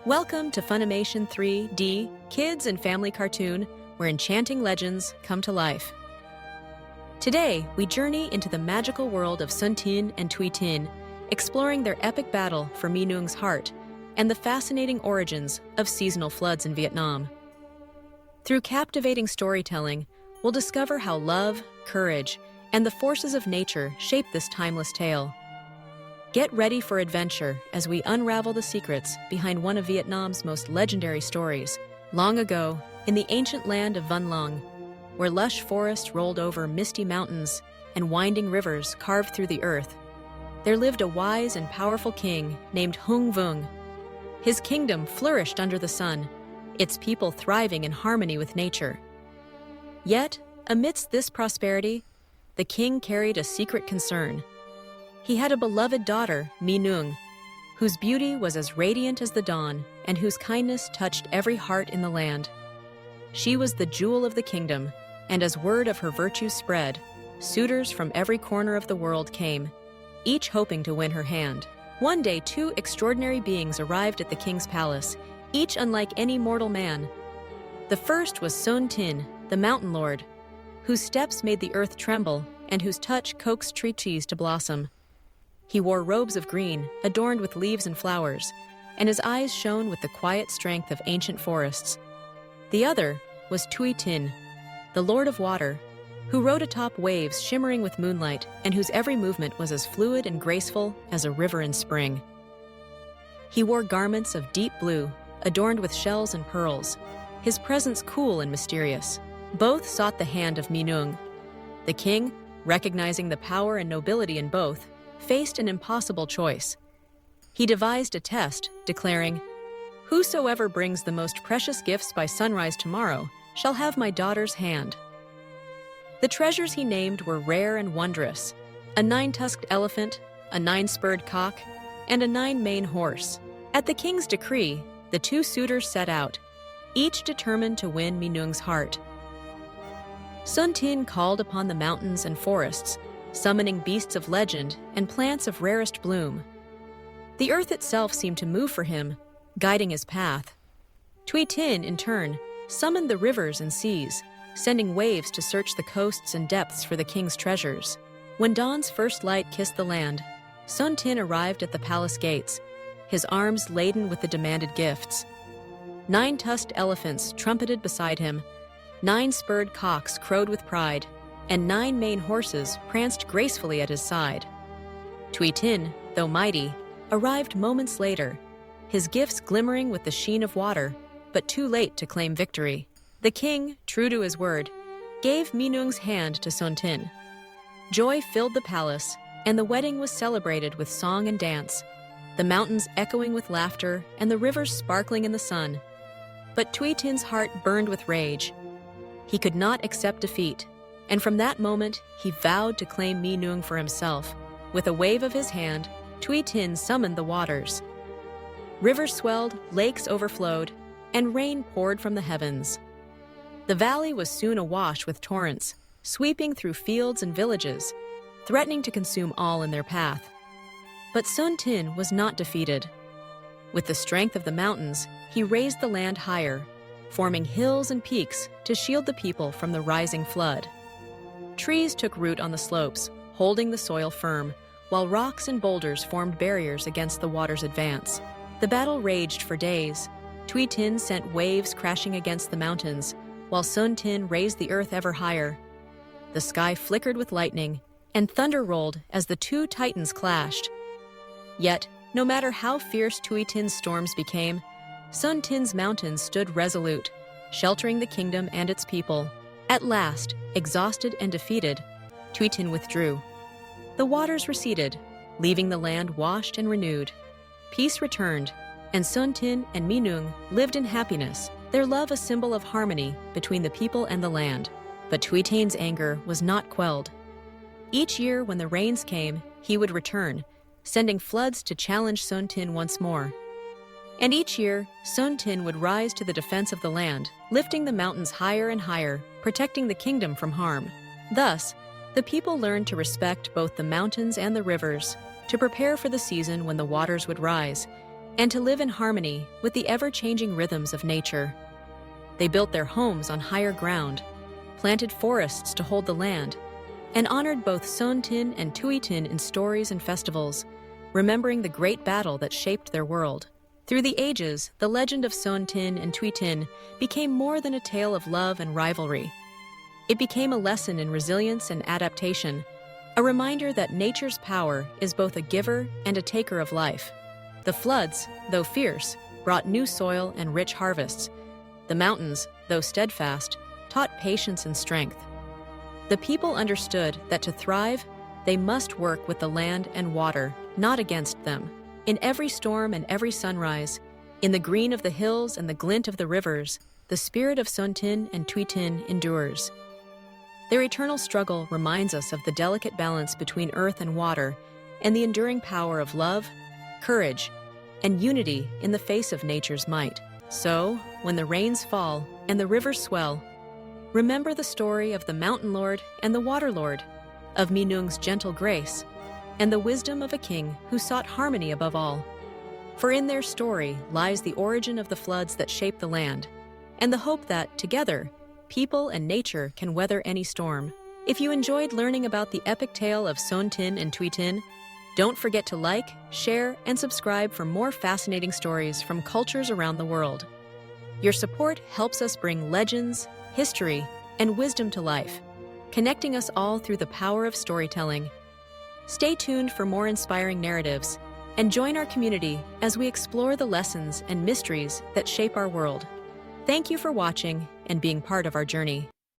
Welcome to Funimation 3D Kids and Family Cartoon, where enchanting legends come to life. Today, we journey into the magical world of Son Tinh and Thuy Tinh, exploring their epic battle for My Nuong's heart and the fascinating origins of seasonal floods in Vietnam. Through captivating storytelling, we'll discover how love, courage, and the forces of nature shape this timeless tale. Get ready for adventure as we unravel the secrets behind one of Vietnam's most legendary stories. Long ago, in the ancient land of My Nuong, where lush forests rolled over misty mountains and winding rivers carved through the earth, there lived a wise and powerful king named Hung Vuong. His kingdom flourished under the sun, its people thriving in harmony with nature. Yet, amidst this prosperity, the king carried a secret concern. He had a beloved daughter, My Nuong, whose beauty was as radiant as the dawn and whose kindness touched every heart in the land. She was the jewel of the kingdom, and as word of her virtues spread, suitors from every corner of the world came, each hoping to win her hand. One day, two extraordinary beings arrived at the king's palace, each unlike any mortal man. The first was Son Tinh, the mountain lord, whose steps made the earth tremble and whose touch coaxed trees to blossom. He wore robes of green, adorned with leaves and flowers, and his eyes shone with the quiet strength of ancient forests. The other was Thuy Tinh, the lord of water, who rode atop waves shimmering with moonlight and whose every movement was as fluid and graceful as a river in spring. He wore garments of deep blue, adorned with shells and pearls, his presence cool and mysterious. Both sought the hand of My Nuong. The king, recognizing the power and nobility in both, faced an impossible choice. He devised a test, declaring, "Whosoever brings the most precious gifts by sunrise tomorrow shall have my daughter's hand." The treasures he named were rare and wondrous: a 9-tusked elephant, a 9-spurred cock, and a 9-maned horse. At the king's decree, the two suitors set out, each determined to win My Nuong's heart. Son Tinh called upon the mountains and forests, summoning beasts of legend and plants of rarest bloom. The earth itself seemed to move for him, guiding his path. Thuy Tinh, in turn, summoned the rivers and seas, sending waves to search the coasts and depths for the king's treasures. When dawn's first light kissed the land, Son Tinh arrived at the palace gates, his arms laden with the demanded gifts. 9-tusked elephants trumpeted beside him, 9-spurred cocks crowed with pride, and 9-maned horses pranced gracefully at his side. Thuy Tinh, though mighty, arrived moments later, his gifts glimmering with the sheen of water, but too late to claim victory. The king, true to his word, gave My Nuong's hand to Son Tinh. Joy filled the palace, and the wedding was celebrated with song and dance, the mountains echoing with laughter and the rivers sparkling in the sun. But Thuy Tinh heart burned with rage. He could not accept defeat, and from that moment, he vowed to claim My Nuong for himself. With a wave of his hand, Thuy Tinh summoned the waters. Rivers swelled, lakes overflowed, and rain poured from the heavens. The valley was soon awash with torrents, sweeping through fields and villages, threatening to consume all in their path. But Son Tinh was not defeated. With the strength of the mountains, he raised the land higher, forming hills and peaks to shield the people from the rising flood. Trees took root on the slopes, holding the soil firm, while rocks and boulders formed barriers against the water's advance. The battle raged for days. Thuy Tinh sent waves crashing against the mountains, while Son Tinh raised the earth ever higher. The sky flickered with lightning, and thunder rolled as the two titans clashed. Yet, no matter how fierce Thuy Tinh storms became, Son Tinh mountains stood resolute, sheltering the kingdom and its people. At last, exhausted and defeated, Thuy Tinh withdrew. The waters receded, leaving the land washed and renewed. Peace returned, and Son Tinh and My Nuong lived in happiness, their love a symbol of harmony between the people and the land. But Thuy Tinh anger was not quelled. Each year when the rains came, he would return, sending floods to challenge Son Tinh once more. And each year, Son Tinh would rise to the defense of the land, lifting the mountains higher and higher, protecting the kingdom from harm. Thus, the people learned to respect both the mountains and the rivers, to prepare for the season when the waters would rise, and to live in harmony with the ever-changing rhythms of nature. They built their homes on higher ground, planted forests to hold the land, and honored both Son Tinh and Thuy Tinh in stories and festivals, remembering the great battle that shaped their world. Through the ages, the legend of Son Tinh and Thuy Tinh became more than a tale of love and rivalry. It became a lesson in resilience and adaptation, a reminder that nature's power is both a giver and a taker of life. The floods, though fierce, brought new soil and rich harvests. The mountains, though steadfast, taught patience and strength. The people understood that to thrive, they must work with the land and water, not against them. In every storm and every sunrise, in the green of the hills and the glint of the rivers, the spirit of Son Tinh and Thuy Tinh endures. Their eternal struggle reminds us of the delicate balance between earth and water and the enduring power of love, courage, and unity in the face of nature's might. So, when the rains fall and the rivers swell, remember the story of the Mountain Lord and the Water Lord, of My Nuong's gentle grace, and the wisdom of a king who sought harmony above all. For in their story lies the origin of the floods that shape the land, and the hope that, together, people and nature can weather any storm. If you enjoyed learning about the epic tale of Son Tinh and Thuy Tinh, don't forget to like, share, and subscribe for more fascinating stories from cultures around the world. Your support helps us bring legends, history, and wisdom to life, connecting us all through the power of storytelling. Stay tuned for more inspiring narratives and join our community as we explore the lessons and mysteries that shape our world. Thank you for watching and being part of our journey.